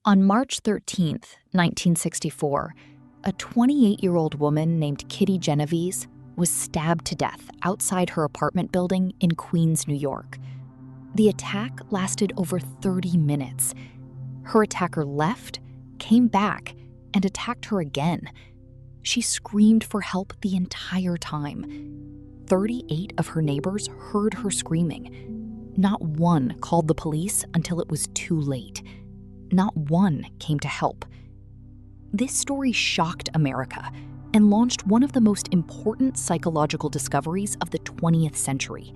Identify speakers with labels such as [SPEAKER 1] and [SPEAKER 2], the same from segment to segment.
[SPEAKER 1] On March 13th, 1964, a 28-year-old woman named Kitty Genovese was stabbed to death outside her apartment building in Queens, New York. The attack lasted over 30 minutes. Her attacker left, came back, and attacked her again. She screamed for help the entire time. 38 of her neighbors heard her screaming. Not one called the police until it was too late. Not one came to help. This story shocked America and launched one of the most important psychological discoveries of the 20th century.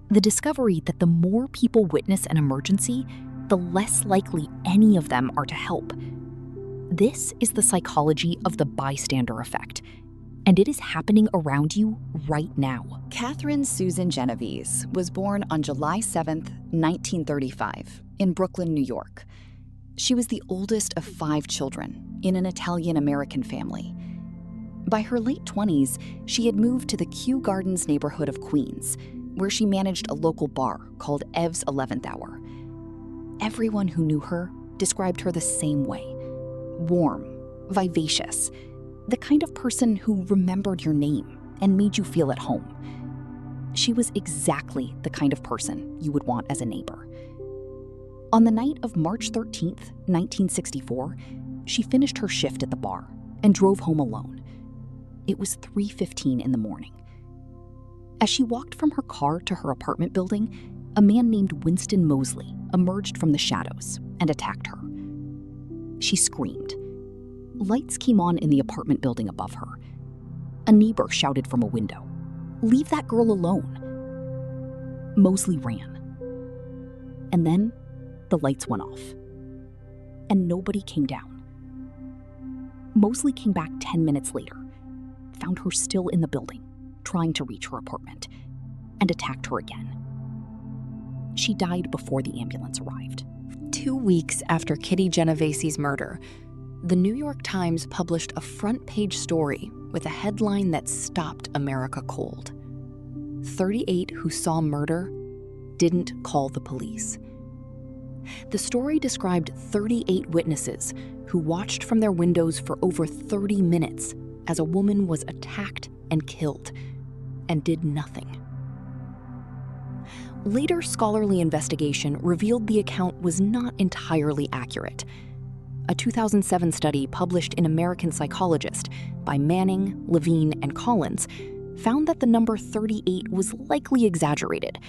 [SPEAKER 1] The discovery that the more people witness an emergency, the less likely any of them are to help. This is the psychology of the bystander effect, and it is happening around you right now.
[SPEAKER 2] Catherine Susan Genovese was born on July 7, 1935, in Brooklyn, New York. She was the oldest of 5 children in an Italian-American family. By her late 20s, she had moved to the Kew Gardens neighborhood of Queens, where she managed a local bar called Ev's 11th Hour. Everyone who knew her described her the same way: warm, vivacious, the kind of person who remembered your name and made you feel at home. She was exactly the kind of person you would want as a neighbor. On the night of March 13th, 1964, she finished her shift at the bar and drove home alone. It was 3:15 in the morning. As she walked from her car to her apartment building, a man named Winston Moseley emerged from the shadows and attacked her. She screamed. Lights came on in the apartment building above her. A neighbor shouted from a window, "Leave that girl alone." Moseley ran. And then the lights went off, and nobody came down. Moseley came back 10 minutes later, found her still in the building, trying to reach her apartment, and attacked her again. She died before the ambulance arrived. 2 weeks after Kitty Genovese's murder, the New York Times published a front-page story with a headline that stopped America cold. 38 who saw murder didn't call the police. The story described 38 witnesses who watched from their windows for over 30 minutes as a woman was attacked and killed, and did nothing. Later scholarly investigation revealed the account was not entirely accurate. A 2007 study published in American Psychologist by Manning, Levine, and Collins found that the number 38 was likely exaggerated,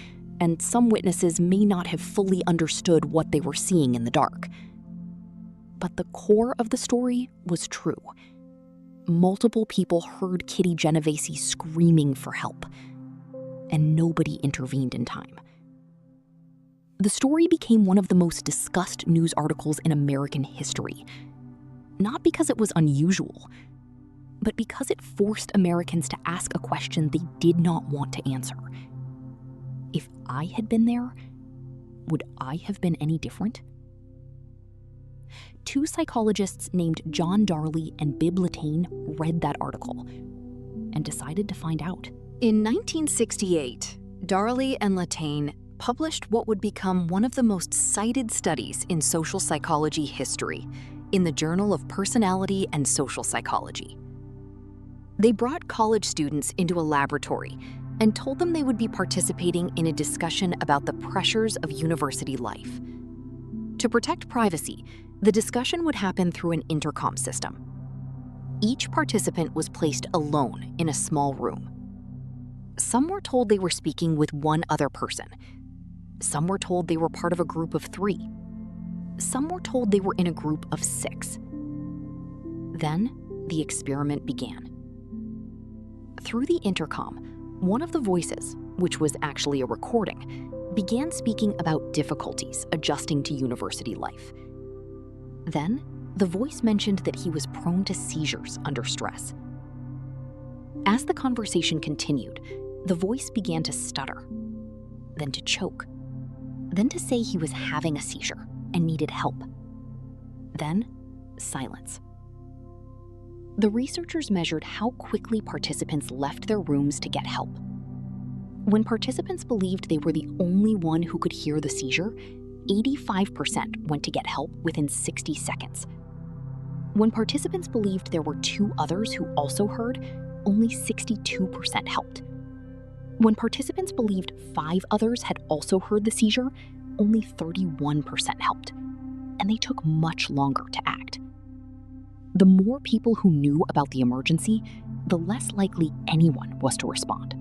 [SPEAKER 2] and some witnesses may not have fully understood what they were seeing in the dark. But the core of the story was true. Multiple people heard Kitty Genovese screaming for help, and nobody intervened in time. The story became one of the most discussed news articles in American history, not because it was unusual, but because it forced Americans to ask a question they did not want to answer. If I had been there, would I have been any different? 2 psychologists named John Darley and Bib Latane read that article and decided to find out. In 1968, Darley and Latane published what would become one of the most cited studies in social psychology history in the Journal of Personality and Social Psychology. They brought college students into a laboratory and told them they would be participating in a discussion about the pressures of university life. To protect privacy, the discussion would happen through an intercom system. Each participant was placed alone in a small room. Some were told they were speaking with one other person. Some were told they were part of a group of 3. Some were told they were in a group of 6. Then the experiment began. Through the intercom, one of the voices, which was actually a recording, began speaking about difficulties adjusting to university life. Then, the voice mentioned that he was prone to seizures under stress. As the conversation continued, the voice began to stutter, then to choke, then to say he was having a seizure and needed help. Then, silence. The researchers measured how quickly participants left their rooms to get help. When participants believed they were the only one who could hear the seizure,
[SPEAKER 1] 85% went to get help within 60 seconds. When participants believed there were 2 others who also heard, only 62% helped. When participants believed 5 others had also heard the seizure, only 31% helped, and they took much longer to act. The more people who knew about the emergency, the less likely anyone was to respond.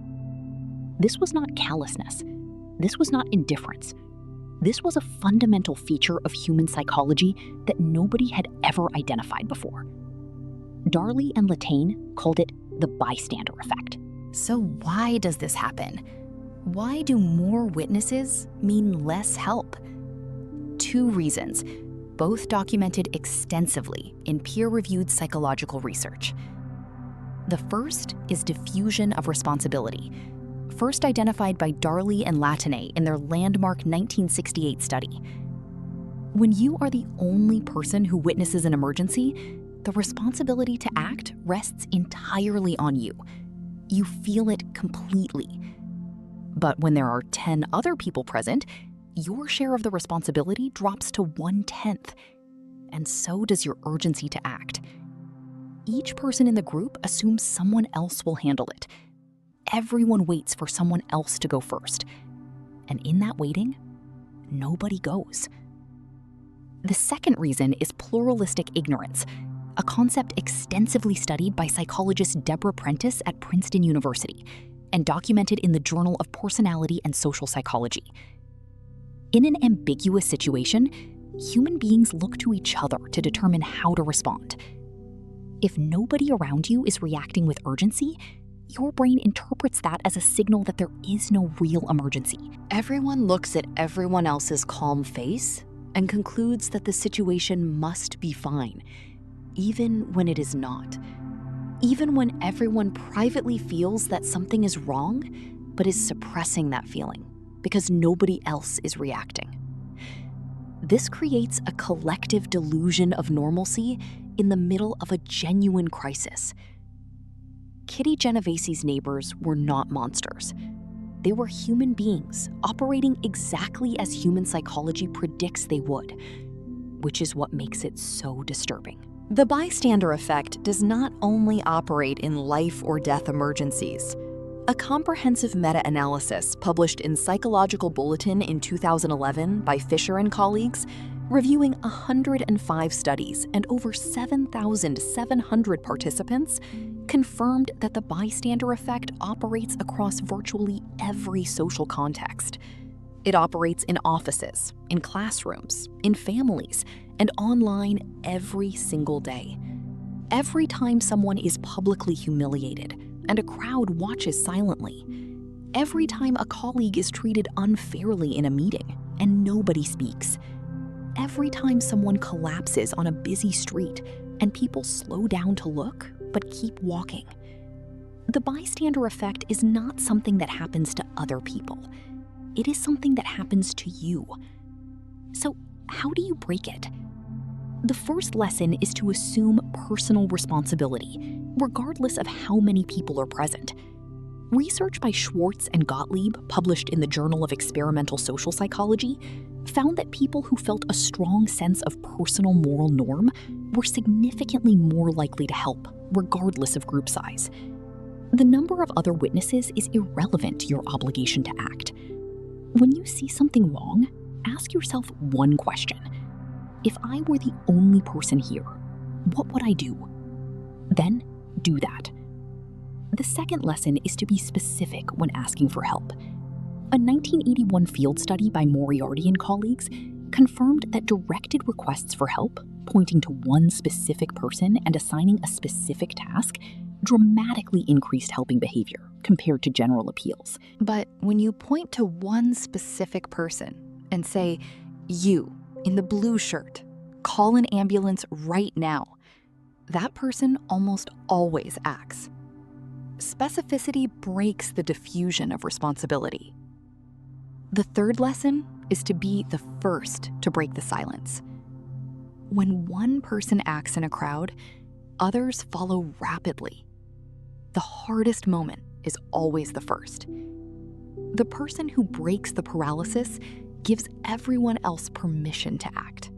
[SPEAKER 1] This was not callousness. This was not indifference. This was a fundamental feature of human psychology that nobody had ever identified before. Darley and Latane called it the bystander effect.
[SPEAKER 2] So why does this happen? Why do more witnesses mean less help? 2 reasons, both documented extensively in peer-reviewed psychological research. The first is diffusion of responsibility, first identified by Darley and Latane in their landmark 1968 study. When you are the only person who witnesses an emergency, the responsibility to act rests entirely on you. You feel it completely. But when there are 10 other people present, your share of the responsibility drops to 1/10, and so does your urgency to act. Each person in the group assumes someone else will handle it. Everyone waits for someone else to go first. And in that waiting, nobody goes. The second reason is pluralistic ignorance, a concept extensively studied by psychologist Deborah Prentice at Princeton University and documented in the Journal of Personality and Social Psychology. In an ambiguous situation, human beings look to each other to determine how to respond. If nobody around you is reacting with urgency, your brain interprets that as a signal that there is no real emergency. Everyone looks at everyone else's calm face and concludes that the situation must be fine, even when it is not. Even when everyone privately feels that something is wrong, but is suppressing that feeling because nobody else is reacting. This creates a collective delusion of normalcy in the middle of a genuine crisis. Kitty Genovese's neighbors were not monsters. They were human beings operating exactly as human psychology predicts they would, which is what makes it so disturbing. The bystander effect does not only operate in life or death emergencies. A comprehensive meta-analysis published in Psychological Bulletin in 2011 by Fischer and colleagues, reviewing 105 studies and over 7,700 participants, confirmed that the bystander effect operates across virtually every social context. It operates in offices, in classrooms, in families, and online every single day. Every time someone is publicly humiliated and a crowd watches silently. Every time a colleague is treated unfairly in a meeting and nobody speaks. Every time someone collapses on a busy street and people slow down to look but keep walking. The bystander effect is not something that happens to other people. It is something that happens to you. So how do you break it? The first lesson is to assume personal responsibility, regardless of how many people are present. Research by Schwartz and Gottlieb, published in the Journal of Experimental Social Psychology, found that people who felt a strong sense of personal moral norm were significantly more likely to help, regardless of group size. The number of other witnesses is irrelevant to your obligation to act. When you see something wrong, ask yourself one question. If I were the only person here, what would I do? Then do that. The second lesson is to be specific when asking for help. A 1981 field study by Moriarty and colleagues confirmed that directed requests for help, pointing to one specific person and assigning a specific task, dramatically increased helping behavior compared to general appeals. But when you point to one specific person and say, "You, in the blue shirt, call an ambulance right now," that person almost always acts. Specificity breaks the diffusion of responsibility. The third lesson is to be the first to break the silence. When one person acts in a crowd, others follow rapidly. The hardest moment is always the first. The person who breaks the paralysis
[SPEAKER 1] gives everyone else permission to act.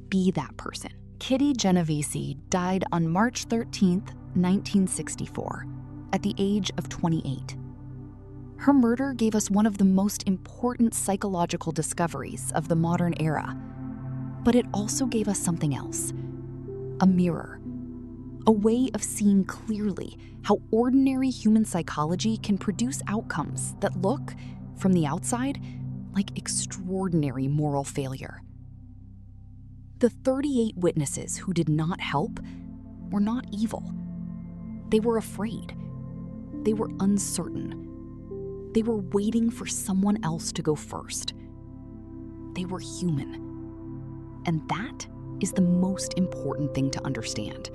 [SPEAKER 1] Be that person. Kitty Genovese died on March 13, 1964, at the age of 28. Her murder gave us one of the most important psychological discoveries of the modern era. But it also gave us something else. A mirror. A way of seeing clearly how ordinary human psychology can produce outcomes that look, from the outside, like extraordinary moral failure. The 38 witnesses who did not help were not evil. They were afraid. They were uncertain. They were waiting for someone else to go first. They were human. And that is the most important thing to understand.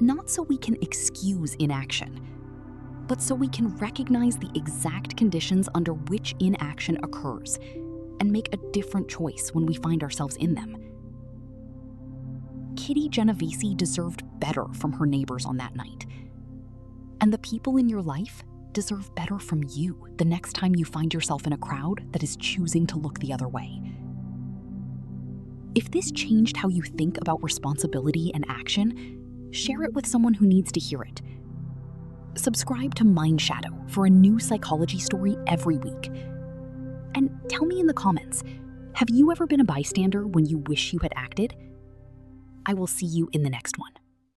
[SPEAKER 1] Not so we can excuse inaction, but so we can recognize the exact conditions under which inaction occurs and make a different choice when we find ourselves in them. Kitty Genovese deserved better from her neighbors on that night. And the people in your life deserve better from you the next time you find yourself in a crowd that is choosing to look the other way. If this changed how you think about responsibility and action, share it with someone who needs to hear it. Subscribe to MindShadow for a new psychology story every week. And tell me in the comments, have you ever been a bystander when you wish you had acted? I will see you in the next one.